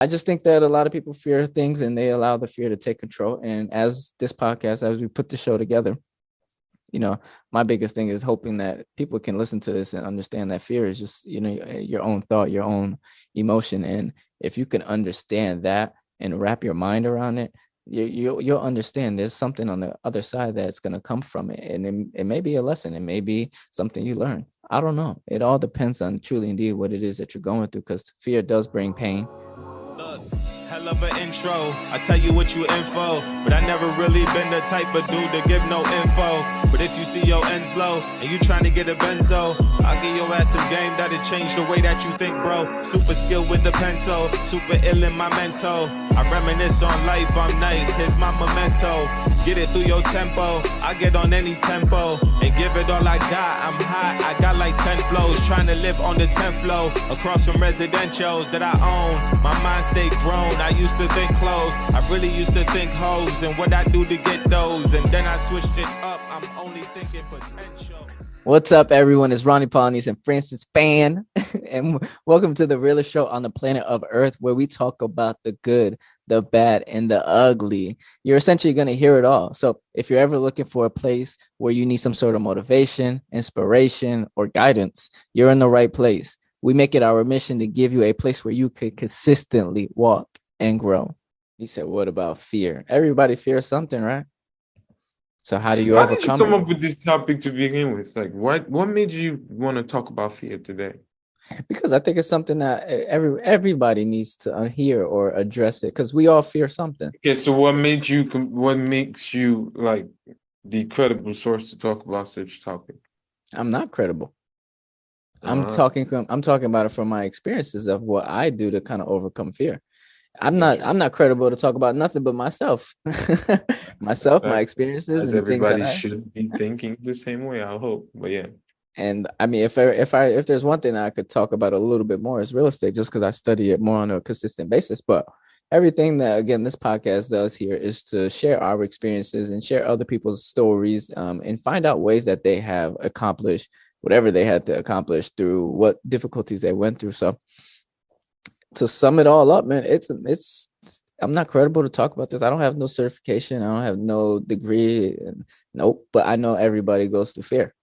I just think that a lot of people fear things and they allow the fear to take control. And as this podcast, as we put the show together, you know, my biggest thing is hoping that people can listen to this and understand that fear is just, your own thought, your own emotion. And if you can understand that and wrap your mind around it, you'll understand there's something on the other side that's going to come from it. And it may be a lesson. It may be something you learn. I don't know. It all depends on truly indeed what it is that you're going through, because fear does bring pain. Look, hell of an intro. I tell you what you info, but I never really been the type of dude to give no info. But if you see your ends low and you trying to get a benzo, I'll give your ass some game that'll change the way that you think, bro. Super skilled with the pencil, super ill in my mental. I reminisce on life, I'm nice, here's my memento. Get it through your tempo, I get on any tempo and give it all I got. I'm hot, I got like 10 flows, trying to live on the 10th floor, across from residentials that I own. My mind stayed grown, I used to think clothes, I really used to think hoes and what I do to get those, and then I switched it up, I'm only thinking potential. What's up, everyone? It's Ronnie Polonius and Francis Fan, and welcome to the realest show on the planet of Earth, where we talk about the good, the bad, and the ugly. You're essentially going to hear it all. So if you're ever looking for a place where you need some sort of motivation, inspiration, or guidance, you're in the right place. We make it our mission to give you a place where you could consistently walk and grow. He said, what about fear? Everybody fears something, right? So how do you Why did you overcome come it? up with this topic to begin with? Like, what made you want to talk about fear today? Because I think it's something that everybody needs to hear or address it, because we all fear something. Okay, so what makes you like the credible source to talk about such topic? I'm not credible. I'm Uh, talking about it from my experiences of what I do to kind of overcome fear. I'm not credible to talk about nothing but myself. Myself, my as, experiences as and things that everybody I. should be thinking the same way, I hope. But yeah. And I mean, if there's one thing I could talk about a little bit more is real estate, just because I study it more on a consistent basis. But everything that, again, this podcast does here is to share our experiences and share other people's stories, and find out ways that they have accomplished whatever they had to accomplish through what difficulties they went through. So to sum it all up, man, it's I'm not credible to talk about this. I don't have no certification. I don't have no degree. Nope. But I know everybody goes through fear.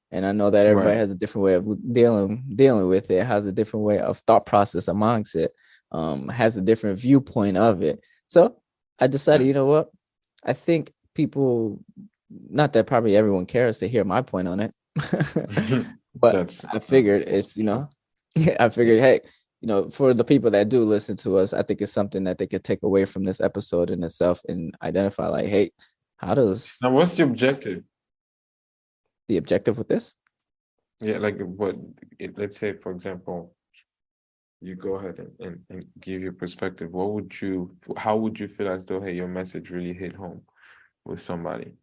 And I know that everybody Right. has a different way of dealing with it, has a different way of thought process amongst it, has a different viewpoint of it. So I decided, Yeah. you know what? I think people, not that probably everyone cares to hear my point on it, but That's I figured it's, I figured, hey, for the people that do listen to us, I think it's something that they could take away from this episode in itself and identify, like, hey, how does now what's the objective? the objective with this? Yeah, like let's say, for example, you go ahead and give your perspective. How would you feel as though, hey, your message really hit home with somebody?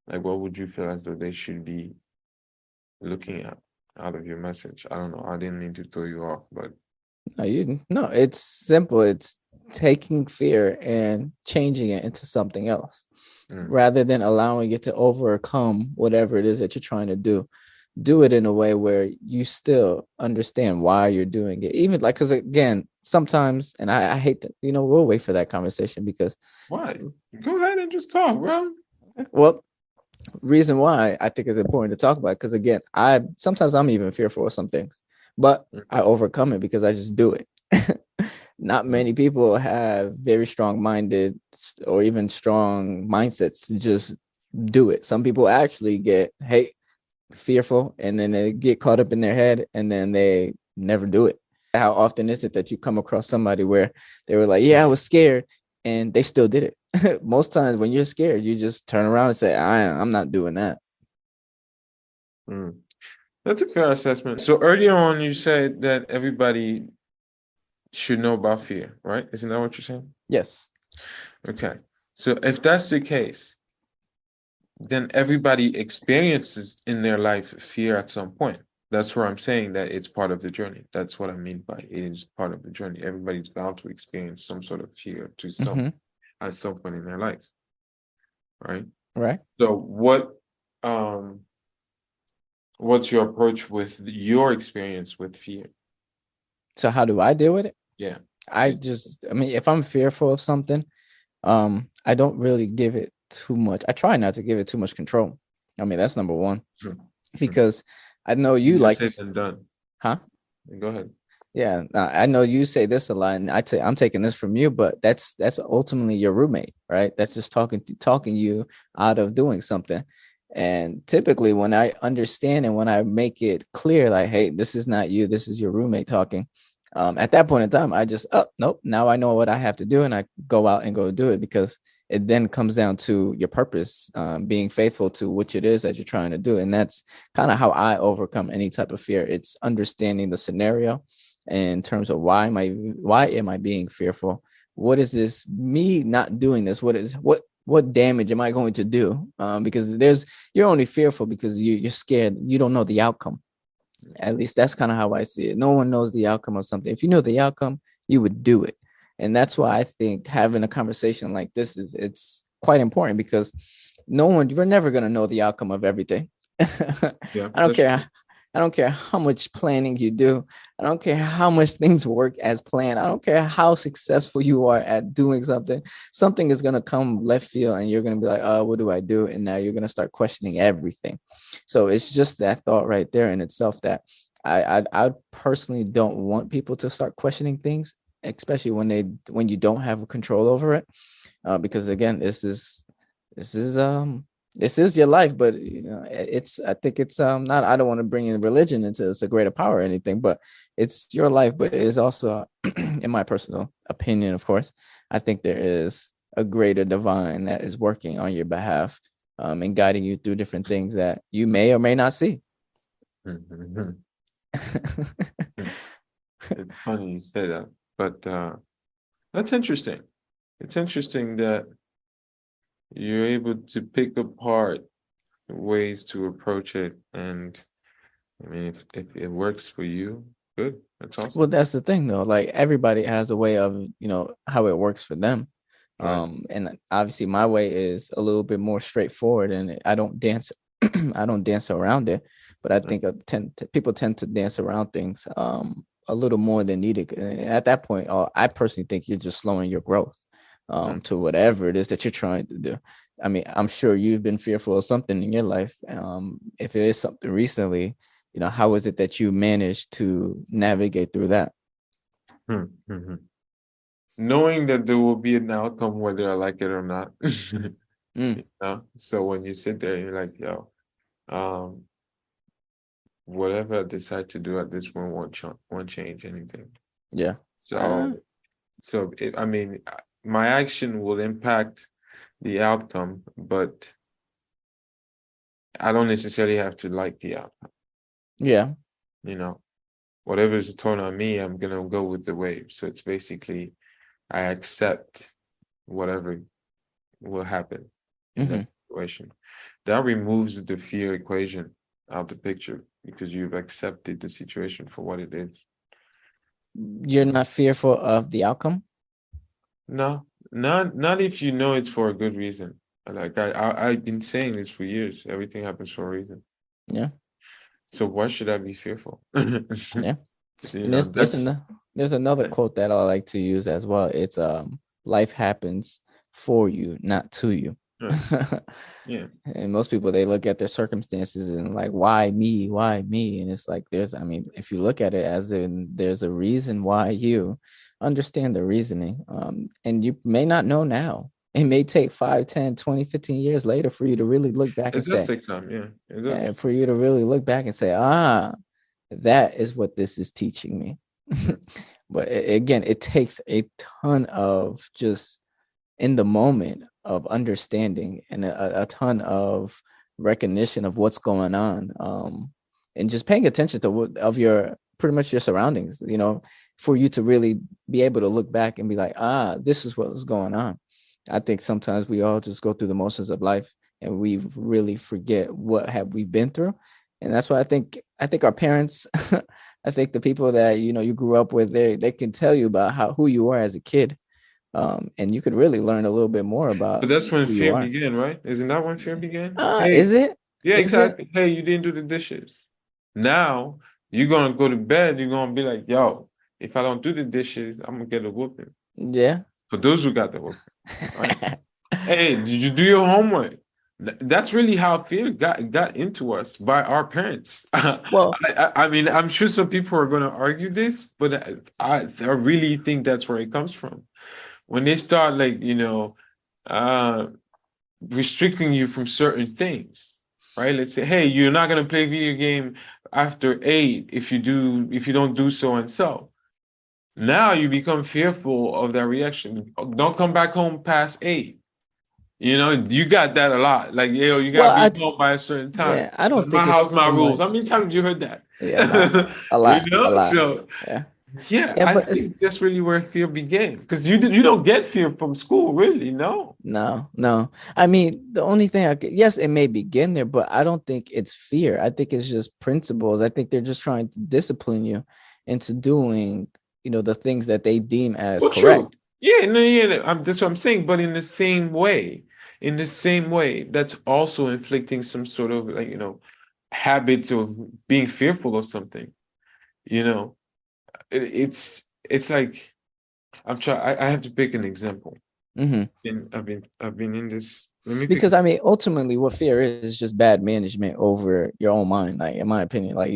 Like, what would you feel as though they should be looking at out of your message? I don't know. I didn't mean to throw you off, but No, it's simple. It's taking fear and changing it into something else, mm, rather than allowing it to overcome whatever it is that you're trying to do. Do it in a way where you still understand why you're doing it. Even like, because again, sometimes, and I hate that, we'll wait for that conversation because, why? Go ahead and just talk, bro. well, reason why I think it's important to talk about, because again, I'm even fearful of some things, but Mm, I overcome it because I just do it. Not mm, many people have very strong minded or even strong mindsets to just do it. Some people actually get fearful, and then they get caught up in their head, and then they never do it. How often is it that you come across somebody where they were like, yeah, I was scared, and they still did it? Most times when you're scared, you just turn around and say, I'm not doing that. mm. That's a fair assessment. So earlier on, you said that everybody should know about fear, right? Isn't that what you're saying? Yes. Okay. So if that's the case, then everybody experiences in their life fear at some point. That's where I'm saying that it's part of the journey. That's what I mean by it is part of the journey. Everybody's bound to experience some sort of fear to some Mm-hmm. at some point in their life, right? Right. So um what's your approach with your experience with fear? So how do I deal with it? Yeah. I mean, if I'm fearful of something, I don't really give it too much. I try not to give it too much control. I mean, that's number one, because I know you Easier like to, said than done. huh? Go ahead. Yeah, I know you say this a lot, and I'm taking this from you, but that's ultimately your roommate, right? That's just talking you out of doing something. And typically, when I understand and when I make it clear, like, hey, this is not you, this is your roommate talking. At that point in time, I just, oh nope, now I know what I have to do, and I go out and go do it, because it then comes down to your purpose, being faithful to which it is that you're trying to do, and that's kind of how I overcome any type of fear. It's understanding the scenario in terms of why am I being fearful? What is this me not doing this? What damage am I going to do? Because you're only fearful because you're scared. You don't know the outcome. At least that's kind of how I see it. No one knows the outcome of something. If you know the outcome, you would do it. And that's why I think having a conversation like this it's quite important, because you're never going to know the outcome of everything. Yeah, I don't care. I don't care how much planning you do. I don't care how much things work as planned. I don't care how successful you are at doing something. Something is going to come left field, and you're going to be like, oh, what do I do? And now you're going to start questioning everything. So it's just that thought right there in itself that I personally don't want people to start questioning things, especially when you don't have control over it. Because again, this is this is your life, but I think it's not, I don't want to bring in religion into it's a greater power or anything, but it's your life. But it's also in my personal opinion, of course, I think there is a greater divine that is working on your behalf, and guiding you through different things that you may or may not see. It's funny you say that, but that's interesting. It's interesting that you're able to pick apart ways to approach it, and I mean, if it works for you, good. That's awesome. Well, that's the thing though. Like everybody has a way of, how it works for them. Right. And obviously my way is a little bit more straightforward, and I don't dance I don't dance around it. But I think people tend to dance around things a little more than needed. And at that point, I personally think you're just slowing your growth to whatever it is that you're trying to do. I mean, I'm sure you've been fearful of something in your life. If it is something recently, how is it that you managed to navigate through that? Knowing that there will be an outcome whether I like it or not. Mm, So when you sit there, you're like, yo, whatever I decide to do at this point won't change anything. yeah. So I mean, my action will impact the outcome, but I don't necessarily have to like the outcome. Yeah. Whatever's thrown on me, I'm gonna go with the wave. So it's basically I accept whatever will happen in that situation. That removes the fear equation out the picture because you've accepted the situation for what it is. You're not fearful of the outcome? No, not if you know it's for a good reason. Like I've been saying this for years. Everything happens for a reason. Yeah. So why should I be fearful? Yeah. And That's there's another quote that I like to use as well. It's life happens for you, not to you. yeah. And most people, they look at their circumstances and like, why me? Why me? And it's like I mean, if you look at it as in there's a reason why you understand the reasoning. And you may not know now. It may take 5, 10, 20, 15 years later for you to really look back and It does say, take time, yeah. It does. for you to really look back and say, that is what this is teaching me. But again, it takes a ton of just in the moment of understanding and a ton of recognition of what's going on, and just paying attention to of your pretty much your surroundings, for you to really be able to look back and be like, this is what was going on. I think sometimes we all just go through the motions of life and we really forget what have we been through. And that's why I think our parents, I think the people that you grew up with, they can tell you about who you are as a kid, and you could really learn a little bit more about But that's when who you fear are. began, right? Isn't that when fear began? Is it? Yeah, Is it? exactly. Hey, you didn't do the dishes. Now you're gonna go to bed, you're gonna be like, yo, if I don't do the dishes, I'm gonna get a whooping. Yeah. For those who got the whooping, right? Hey, did you do your homework? That's really how fear got into us by our parents. Well, I mean, I'm sure some people are going to argue this, but I really think that's where it comes from. When they start like, uh, restricting you from certain things, right? Let's say, hey, you're not going to play video game after 8 if you don't do so and so. Now you become fearful of that reaction. Don't come back home past 8. You got that a lot. Like, you well, gotta be home by a certain time. yeah, I don't My think it's house, my so rules. How much. many times have you heard that? Yeah, no, a lot, a lot. So Yeah, yeah, yeah, I but think that's really where fear begins. Because you don't get fear from school, really, no. no, no. I mean, the only thing yes, it may begin there, but I don't think it's fear. I think it's just principles. I think they're just trying to discipline you into doing, the things that they deem as Well, true. correct. Yeah, no, yeah, no, that's what I'm saying. But in the same way, that's also inflicting some sort of like, habits of being fearful of something. You know, it's like I'm trying. I have to pick an example. Hmm. I've been in this. Let me pick. Because I mean, ultimately, what fear is just bad management over your own mind. Like, in my opinion, like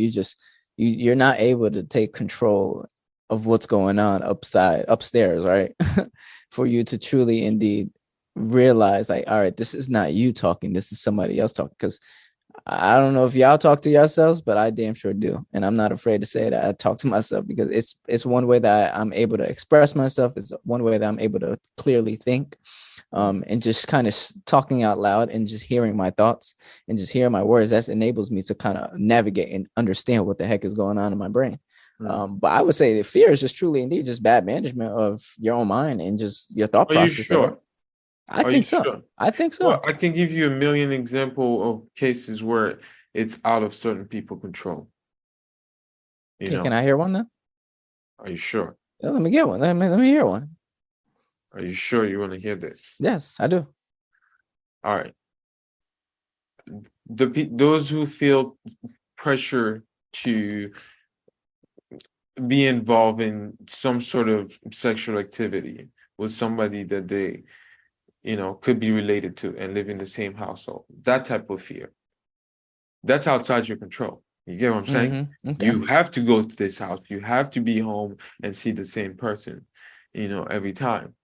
you're not able to take control of what's going on upstairs, right? For you to truly indeed realize, like, all right, this is not you talking, this is somebody else talking. Because I don't know if y'all talk to yourselves, but I damn sure do, and I'm not afraid to say that I talk to myself, because it's one way that I'm able to express myself. It's one way that I'm able to clearly think, and just kind of talking out loud and just hearing my thoughts and just hearing my words. That enables me to kind of navigate and understand what the heck is going on in my brain. Mm. But I would say that fear is just truly indeed just bad management of your own mind and just your thought Are you process of it. sure? I Are you think so. sure? I think so. Well, I can give you a million example of cases where it's out of certain people control. You Okay, can know, I hear one then? are you sure? Yeah, let me get one. Let me hear one. Are you sure you want to hear this? Yes, I do. All right. Those who feel pressure to be involved in some sort of sexual activity with somebody that they, could be related to and live in the same household. That type of fear. That's outside your control. You get what I'm saying? Okay. You have to go to this house. You have to be home and see the same person, every time.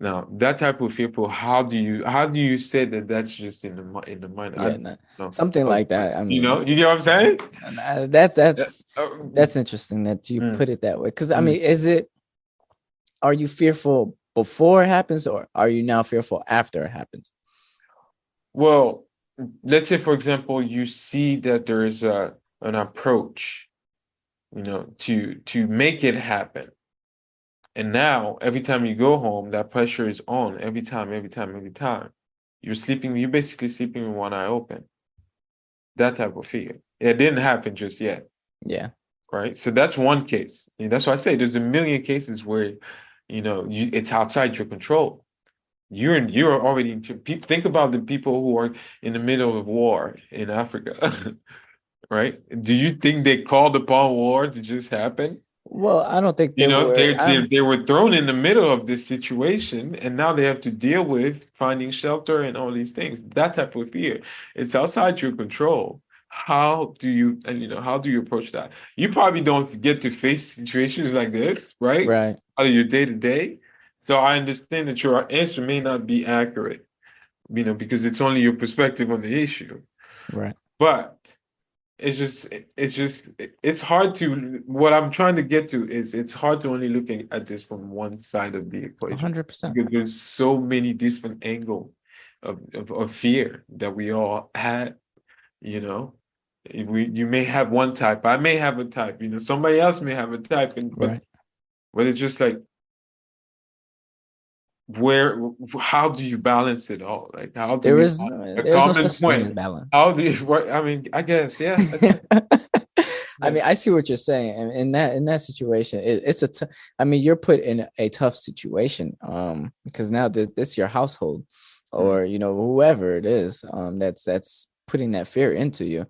Now, that type of fearful, how do you say that that's just in the mind? I Yeah, don't know. something like that. I mean, You get what I'm saying? that Yeah. that's interesting that you Mm, put it that way. Because I mm. mean, are you fearful before it happens, or are you now fearful after it happens? Well, let's say, for example, you see that there is an approach, to make it happen. And now, every time you go home, that pressure is on every time, every time, every time. You're basically sleeping with one eye open. That type of fear. It didn't happen just yet, Yeah. right? So that's one case. And that's why I say there's a million cases where, it's outside your control. You're already think about the people who are in the middle of war in Africa, right? Do you think they called upon war to just happen? Well, I don't think You they know, were. they were thrown in the middle of this situation, and now they have to deal with finding shelter and all these things. That type of fear, it's outside your control. How do you approach that? You probably don't get to face situations like this, right? Right. Out of your day to day. So I understand that your answer may not be accurate, because it's only your perspective on the issue. Right. But it's hard to, what I'm trying to get to is it's hard to only look at this from one side of the equation 100%. because there's so many different angles of fear that we all had, you know. You may have one type, I may have a type, somebody else may have a type, but Right. it's just like where how do you balance it all? Like how do we find a There's no common such thing as point? balance. How do you what I mean, I guess, yeah, I guess, I yeah. mean, I see what you're saying, and in that situation, I mean, you're put in a tough situation, because now this your household, Mm, or whoever it is, that's putting that fear into you,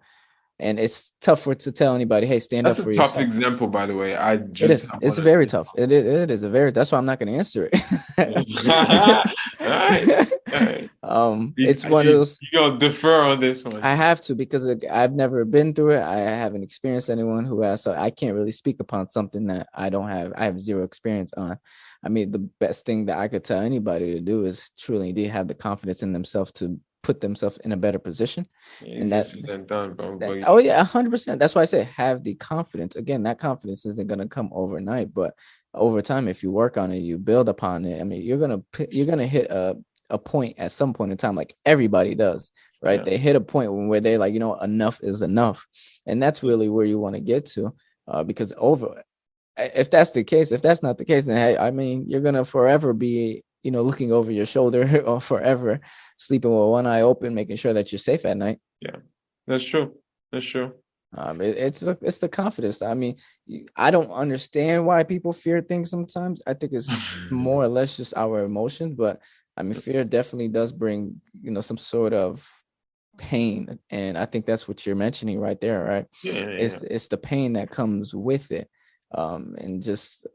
And it's tough to tell anybody, hey, stand up That's a for tough yourself. example, by the way. I It just is. have It's one very of tough. It is a very. That's why I'm not going to answer it. all right, all right. It's one of those. You gonna defer on this one. I have to because I've never been through it. I haven't experienced anyone who has, so I can't really speak upon something that I don't have. I have zero experience on. I mean, the best thing that I could tell anybody to do is truly indeed have the confidence in themselves to put themselves in a better position. And Easier said than done, bro. oh yeah, 100%. That's why I say have the confidence. Again, that confidence isn't gonna come overnight, but over time, if you work on it, you build upon it. I mean, you're gonna hit a point at some point in time, like everybody does, right? Yeah. They hit a point where they're like, enough is enough, and that's really where you want to get to, because if that's the case, if that's not the case, then hey, I mean, you're gonna forever be, looking over your shoulder or forever sleeping with one eye open, making sure that you're safe at night. Yeah, that's true. That's true. It's the confidence. I mean, I don't understand why people fear things sometimes. I think it's more or less just our emotions, but I mean, fear definitely does bring, some sort of pain, and I think that's what you're mentioning right there, right? Yeah. It's the pain that comes with it, and just,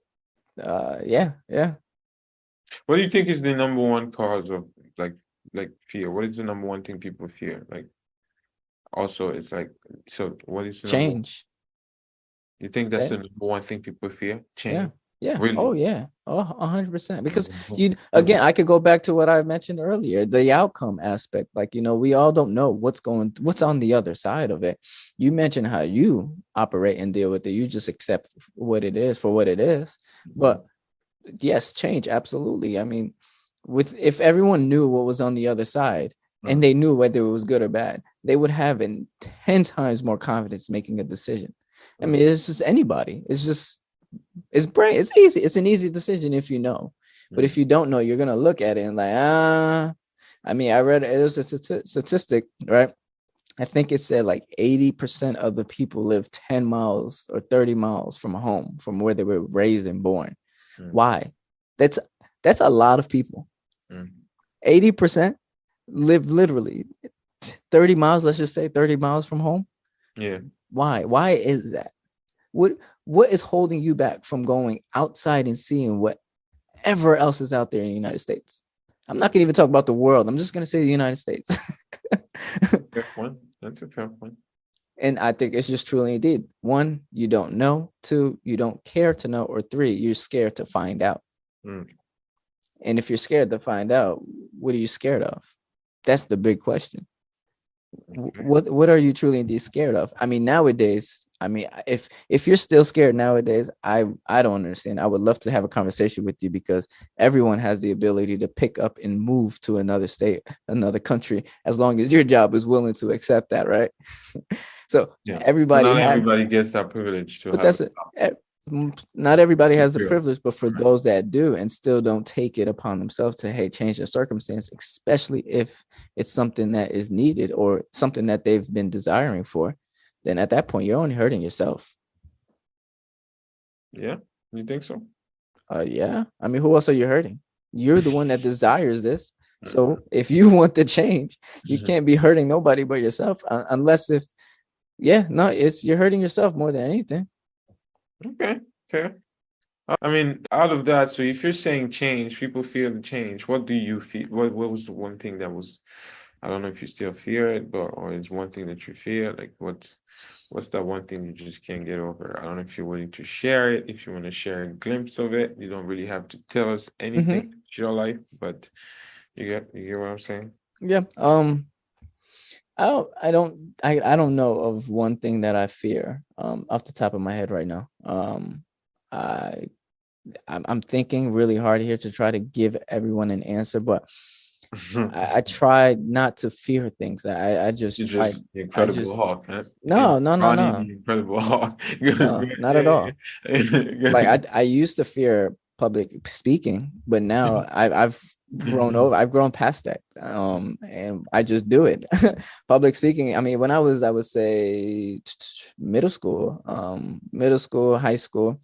yeah. What do you think is the number one cause of like fear? What is the number one thing people fear? Like, also, it's like, so what is the number? Change. You think that's Yeah. the number one thing people fear? Change. Yeah. Really? Oh yeah. Oh, 100%. Because again, I could go back to what I mentioned earlier, the outcome aspect. Like, we all don't know what's on the other side of it. You mentioned how you operate and deal with it. You just accept what it is for what it is. But yes, change, absolutely. I mean, if everyone knew what was on the other side and they knew whether it was good or bad, they would have 10 times more confidence making a decision. I mean, it's just anybody. It's easy. It's an easy decision if you know. But if you don't know, you're gonna look at it and like, I mean, I read it was a statistic, right? I think it said like 80% of the people live 10 miles or 30 miles from home, from where they were raised and born. Why? That's a lot of people. 80% live literally 30 miles, let's just say 30 miles from home. Yeah. Why is that? What is holding you back from going outside and seeing whatever else is out there in the United States? I'm not gonna even talk about the world. I'm just gonna say the United States. Fair point. That's a fair point. And I think it's just truly indeed. 1, you don't know. 2, you don't care to know. Or 3, you're scared to find out. And if you're scared to find out, what are you scared of? That's the big question. What are you truly indeed scared of? I mean, nowadays, if you're still scared nowadays, I don't understand. I would love to have a conversation with you, because everyone has the ability to pick up and move to another state, another country, as long as your job is willing to accept that, right? So everybody gets that privilege to. But not everybody has the privilege, but for those that do and still don't take it upon themselves to change their circumstance, especially if it's something that is needed or something that they've been desiring for, then at that point you're only hurting yourself. Yeah, you think so? Yeah. I mean, who else are you hurting? You're the one that desires this. So if you want to change, you can't be hurting nobody but yourself, unless you're hurting yourself more than anything. Okay, fair. I mean, out of that, so if you're saying change, people fear the change. What do you feel? What was the one thing that was, I don't know if you still fear it, or it's one thing that you fear? Like, what's that one thing you just can't get over? I don't know if you're willing to share it, if you want to share a glimpse of it. You don't really have to tell us anything in your life, but you get what I'm saying? Yeah. I don't know of one thing that I fear off the top of my head right now. I'm thinking really hard here to try to give everyone an answer, but I try not to fear things. I just try. Incredible Hulk, huh? No. Incredible Hulk. No, not at all. Like I used to fear public speaking, but now I've grown past that, and I just do it. Public speaking, I mean, when I would say middle school, high school,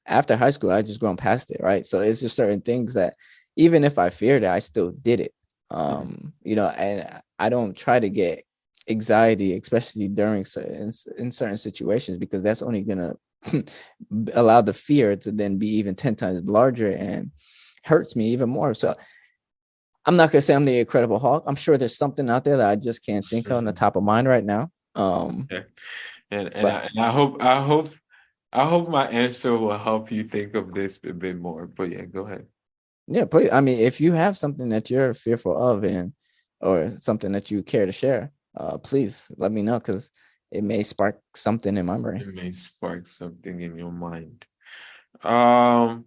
after high school, I just grown past it, right? So it's just certain things that even if I feared it, I still did it. And I don't try to get anxiety, especially during in certain situations, because that's only gonna allow the fear to then be even 10 times larger and hurts me even more. So I'm not gonna say I'm the Incredible Hulk. I'm sure there's something out there that I just can't think of on the top of mind right now. Yeah. And But I hope my answer will help you think of this a bit more. But yeah, go ahead. yeah, please. I mean, if you have something that you're fearful of and or something that you care to share, please let me know because it may spark something in my brain. It may spark something in your mind. Um,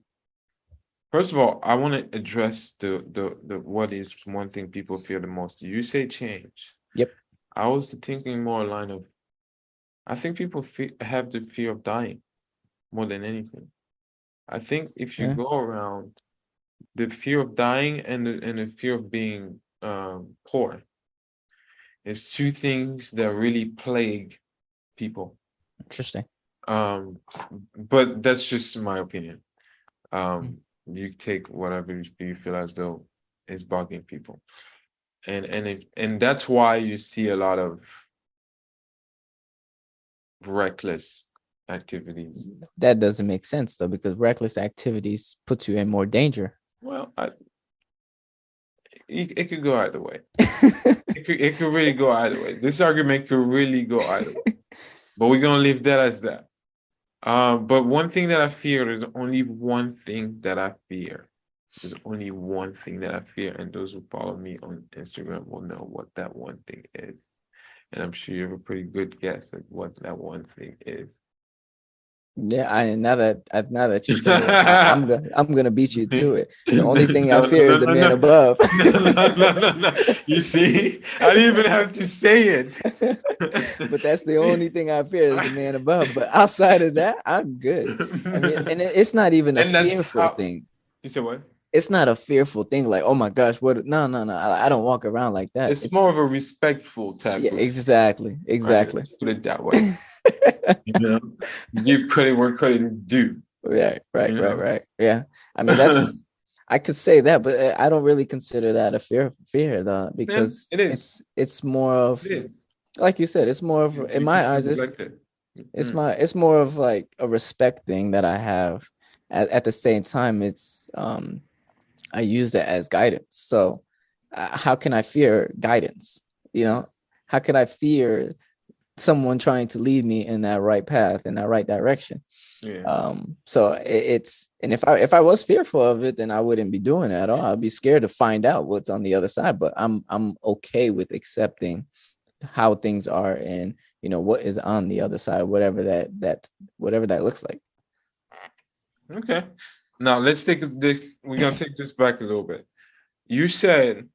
First of all, I want to address the what is one thing people fear the most. You say change. Yep. I was thinking more line of I think people have the fear of dying more than anything. I think if you Yeah. go around the fear of dying and the fear of being poor is two things that really plague people. Interesting. Um, but that's just my opinion. Mm. You take whatever you feel as though is bugging people. And that's why you see a lot of reckless activities. That doesn't make sense though, because reckless activities put you in more danger. Well, it could go either way. It could really go either way. This argument could really go either way. But we're gonna leave that as that. But one thing that I fear, there's only one thing that I fear. There's only one thing that I fear, and those who follow me on Instagram will know what that one thing is. And I'm sure you have a pretty good guess at what that one thing is. Yeah, I now that you said it, I'm gonna beat you to it. The only thing I No, no, fear no, is the no, man no. above. No, no, no, no, no. You see, I didn't even have to say it. But that's the only thing I fear is the man above. But outside of that, I'm good. I mean, and it's not even a And that's fearful how thing. you said what? It's not a fearful thing like, oh my gosh, what? No, no, no. I don't walk around like that. It's It's more of a respectful type yeah, of, exactly, right? exactly. Let's put it that way. You know, give credit where credit is due. Right, right, You right, know, right. Yeah. I mean, that's I could say that, but I don't really consider that a fear though, man, because it is. it's more of It is. like you said, it's more of in You my can eyes, neglect it. Mm. it's more of like a respect thing that I have. At the same time, it's I use that as guidance. So how can I fear guidance? You know, how can I fear someone trying to lead me in that right path, in that right direction? Yeah. So it's and if I was fearful of it, then I wouldn't be doing it at all. I'd be scared to find out what's on the other side. But I'm okay with accepting how things are and what is on the other side, whatever that looks like. Okay. Now let's take this. We're gonna take this back a little bit. You said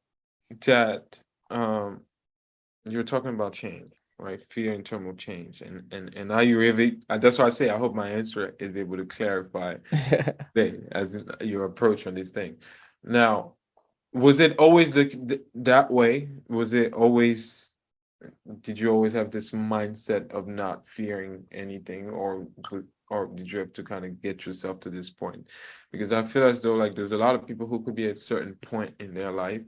that you're talking about change, right? Fear in terms of change, and now you really. That's why I say I hope my answer is able to clarify thing as in your approach on this thing. Now, was it always that way? Was it always? Did you always have this mindset of not fearing anything, or did you have to kind of get yourself to this point? Because I feel as though like there's a lot of people who could be at a certain point in their life,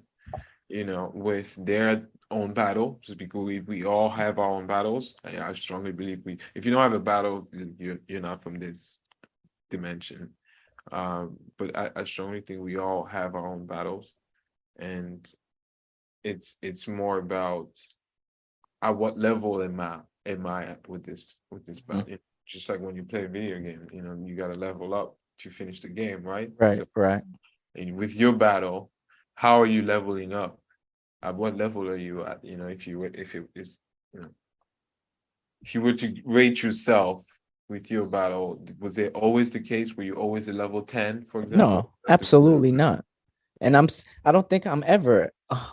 with their own battle, just because we all have our own battles. I strongly believe if you don't have a battle, you're not from this dimension. But I strongly think we all have our own battles, and it's more about at what level am I at with this Mhm. battle? Just like when you play a video game, you got to level up to finish the game, right? Right, So, right. and with your battle, how are you leveling up? At what level are you at? You know, if you were to rate yourself with your battle, was it always the case? Were you always a level 10, for example? No, absolutely not. And I don't think I'm ever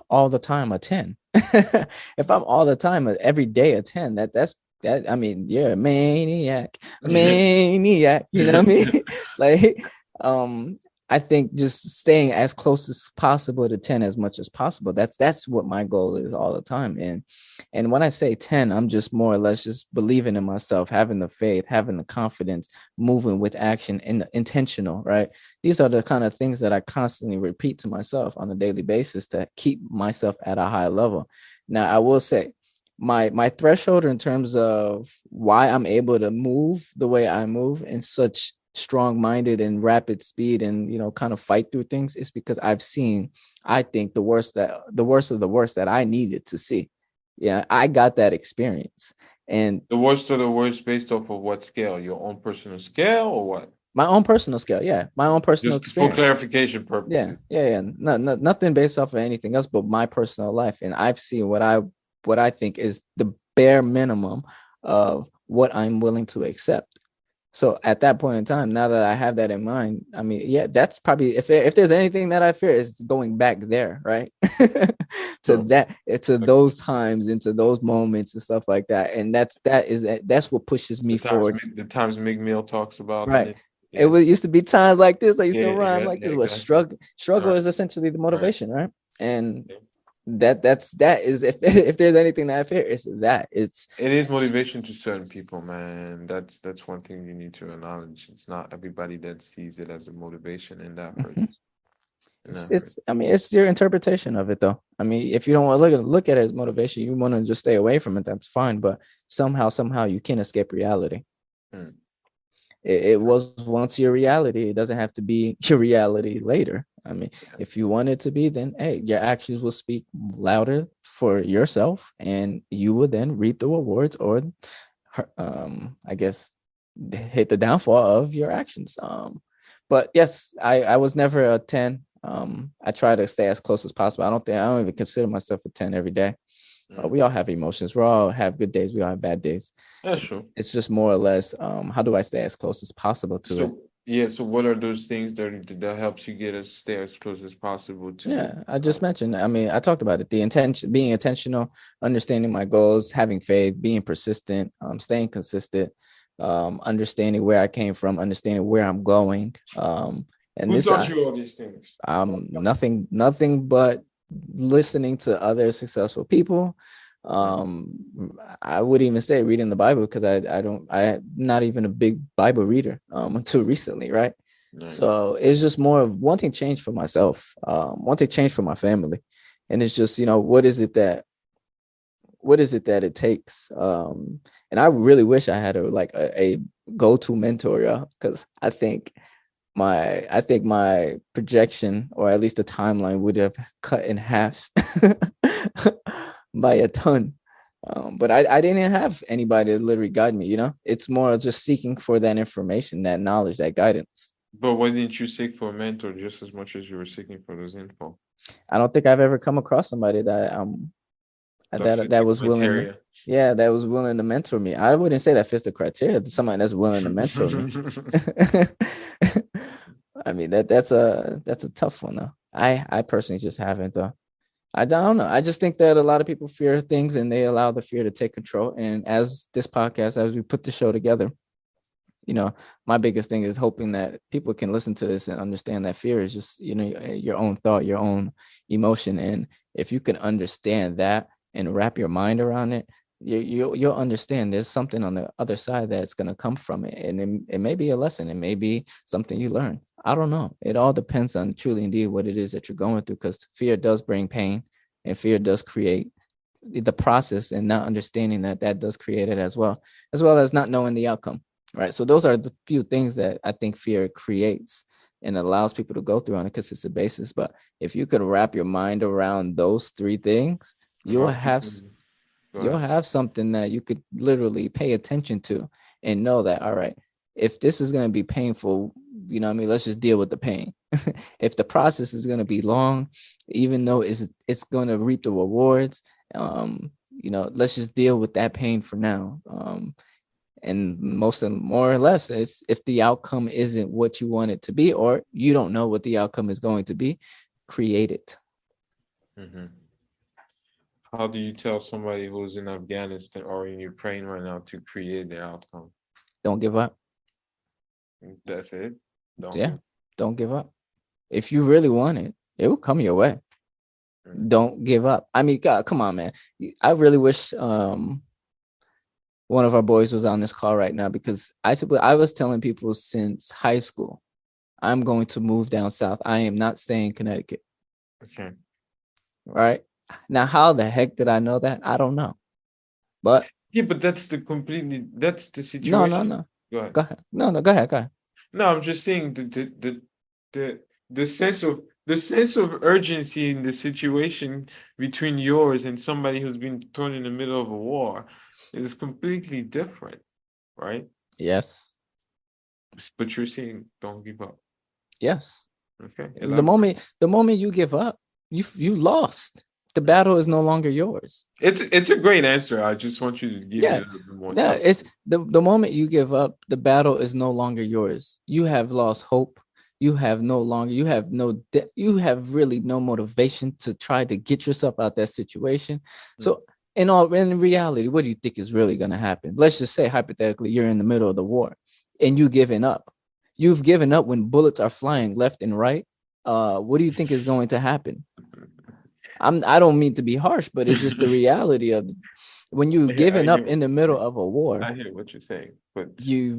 all the time a 10. If I'm all the time every day a 10, that I mean, you're a maniac, you know what I mean? Like um I think just staying as close as possible to 10 as much as possible. That's what my goal is all the time. And when I say 10, I'm just more or less just believing in myself, having the faith, having the confidence, moving with action and intentional, right? These are the kind of things that I constantly repeat to myself on a daily basis to keep myself at a high level. Now, I will say my threshold in terms of why I'm able to move the way I move in such strong-minded and rapid speed and kind of fight through things is because I've seen, I think, the worst of the worst that I needed to see. Yeah, I got that experience. And The worst of the worst based off of what scale? Your own personal scale or what? my own personal scale, yeah, my own personal Just for experience. clarification Yeah, purposes. yeah. Nothing based off of anything else but my personal life. And I've seen what I think is the bare minimum of what I'm willing to accept. So at that point in time, now that I have that in mind, I mean, yeah, that's probably, if there's anything that I fear, is going back there, right? To Sure. that, to those times, into those moments and stuff like that. And that's what pushes me forward. The times McMill talks about in Right. it. It Yeah. was used to be times like this. I used to Yeah, rhyme yeah, like yeah, this. But exactly. struggle Right, is essentially the right. motivation, right? And Yeah. that is, if there's anything that I fear, it's that. It's It is motivation to certain people, man. That's one thing you need to acknowledge. It's not everybody that sees it as a motivation in that Mhm. phrase. In that phrase. It's I mean, it's your interpretation of it though. I mean, if you don't want to look at it as motivation, you want to just stay away from it, that's fine. But somehow you can't escape reality. Hmm. It was once your reality. It doesn't have to be your reality later. I mean, Yeah. if you want it to be, then hey, your actions will speak louder for yourself, and you will then reap the rewards, or I guess, hit the downfall of your actions. But yes, I was never a 10. I try to stay as close as possible. I don't even consider myself a 10 every day. Hmm. We all have emotions. We all have good days. We all have bad days. That's true. It's just more or less, how do I stay as close as possible to it? So yeah, so what are those things that helps you get us stay as close as possible to Yeah, I just mentioned. I mean, I talked about it. The intention, being intentional, understanding my goals, having faith, being persistent, staying consistent, understanding where I came from, understanding where I'm going. And who this, taught you all these things? nothing but listening to other successful people. Mhm. I would even say reading the Bible, because I'm not even a big Bible reader until recently, right? Nice. So it's just more of wanting change for myself, wanting change for my family. And it's just, what is it that it takes? And I really wish I had a go-to mentor, because I think my projection, or at least the timeline, would have cut in half by a ton. But I didn't have anybody to literally guide me. It's more just seeking for that information, that knowledge, that guidance. But why didn't you seek for a mentor just as much as you were seeking for those info? I don't think I've ever come across somebody that That that fit that the was willing to, criteria. yeah, that was willing to mentor me. I wouldn't say that fits the criteria. Somebody that's willing to mentor me. I mean, that's a tough one though. I personally just haven't though. I don't know. I just think that a lot of people fear things, and they allow the fear to take control. And as this podcast, as we put the show together, my biggest thing is hoping that people can listen to this and understand that fear is just, your own thought, your own emotion. And if you can understand that and wrap your mind around it, you'll understand there's something on the other side that's going to come from it. And it may be a lesson. It may be something you learn. I don't know. It all depends on truly indeed what it is that you're going through, because fear does bring pain, and fear does create the process, and not understanding that does create it, as well as not knowing the outcome. Right. So those are the few things that I think fear creates and allows people to go through on a consistent basis. But if you could wrap your mind around those three things, you'll About have keeping. Go you'll ahead. have something that you could literally pay attention to, and know that, all right, if this is going to be painful, what I mean, let's just deal with the pain. If the process is going to be long, even though it's going to reap the rewards, let's just deal with that pain for now. And more or less, it's, if the outcome isn't what you want it to be, or you don't know what the outcome is going to be, create it. Hmm. How do you tell somebody who's in Afghanistan or in Ukraine right now to create the outcome? Don't give up. That's it. Don't Yeah, give. don't give up. If you really want it, it will come your way. Mm. Don't give up. I mean, God, come on, man. I really wish one of our boys was on this call right now, because I was telling people since high school, I'm going to move down south. I am not staying in Connecticut. Okay. Right now, how the heck did I know that? I don't know. But Yeah, but that's the no, no, situation. no. Go ahead. Go ahead. No, no, go ahead, go ahead. No, I'm just saying the sense of urgency in the situation between yours and somebody who's been thrown in the middle of a war is completely different, right? Yes. But you're saying don't give up. Yes. Okay, The elaborate. moment you give up, you lost. The battle is no longer yours. It's a great answer. I just want you to give it Yeah. a little bit more Yeah, substance. it's the moment you give up, the battle is no longer yours. You have lost hope. You have no longer, you have really no motivation to try to get yourself out that situation. So in reality, what do you think is really going to happen? Let's just say hypothetically you're in the middle of the war and you giving up. You've given up when bullets are flying left and right. What do you think is going to happen? I don't mean to be harsh, but it's just the reality of when you've I given hear up what in the you're middle saying. of a war. I hear what you're saying, but You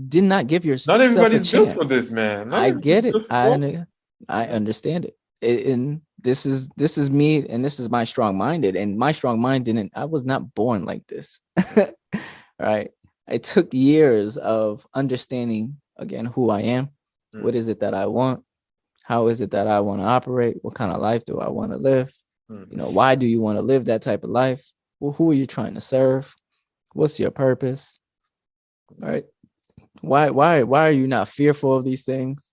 did not give not yourself a everybody's built for chance. this, man. Not I get everybody's it. built for war. I understand it. And this is me, and this is my strong minded, and my strong mind didn't. I was not born like this, right? It took years of understanding again who I am. What is it that I want? How is it that I want to operate? What kind of life do I want to live? Why do you want to live that type of life? Well, who are you trying to serve? What's your purpose? Right? Why are you not fearful of these things?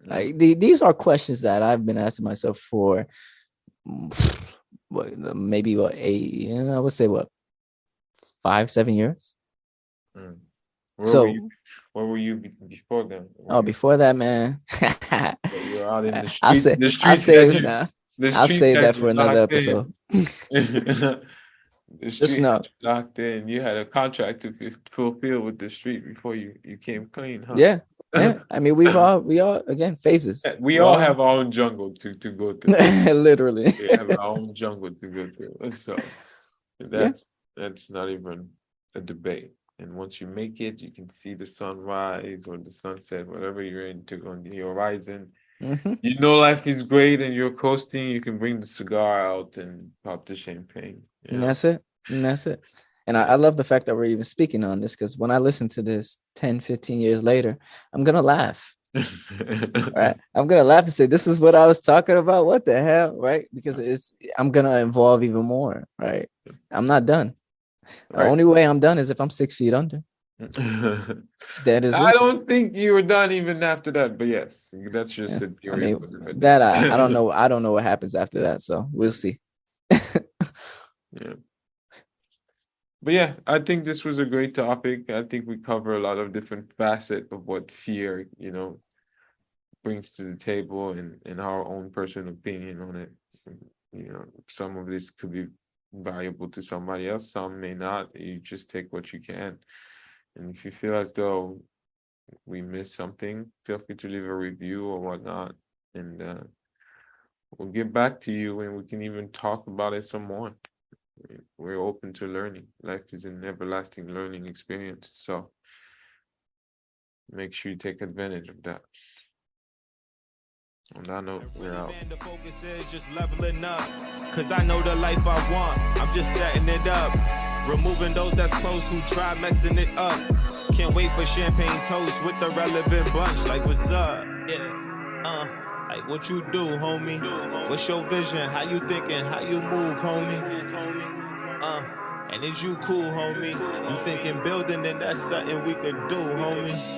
Like these are questions that I've been asking myself for maybe I would say 5-7 years. So Where were you before then? before that, man, You were out in the I'll street. say The I'll streets had save you. now. The I'll streets save had that you for another locked episode. in. The Just street had know. you locked in. You had a contract to fulfill with the street before you came clean, huh? Yeah. Yeah. I mean, we all again phases. We We all all have our own jungle to go through. literally. We have our own jungle to go through. So Yeah. that's not even a debate. And once you make it, you can see the sunrise or the sunset, whatever you're into on the horizon. Mm-hmm. You know life is great and you're coasting, you can bring the cigar out and pop the champagne. And that's it. And that's it. And I love the fact that we're even speaking on this because when I listen to this 10-15 years later, I'm gonna laugh. Right. I'm gonna laugh and say, this is what I was talking about. What the hell? Right? Because I'm gonna evolve even more. Right. I'm not done. The Right. only way I'm done is if I'm 6 feet under. That is I it. don't think you were done even after that, but yes, that's just Yeah. a I theory mean, for the day. that I don't know. I don't know what happens after that. So we'll see. Yeah. But yeah, I think this was a great topic. I think we cover a lot of different facets of what fear, brings to the table and our own personal opinion on it. Some of this could be valuable to somebody else, some may not. You just take what you can. And if you feel as though we missed something, feel free to leave a review or whatnot. And we'll get back to you and we can even talk about it some more. We're open to learning. Life is an everlasting learning experience. So make sure you take advantage of that. On that note, we're out. The focus is just leveling up. Cause I know the life I want. I'm just setting it up. Removing those that's close who try messing it up. Can't wait for champagne toast with the relevant bunch. Like, what's up? Yeah. Like, what you do, homie? What's your vision? How you thinking? How you move, homie? And is you cool, homie? You thinking building, then that's something we could do, homie.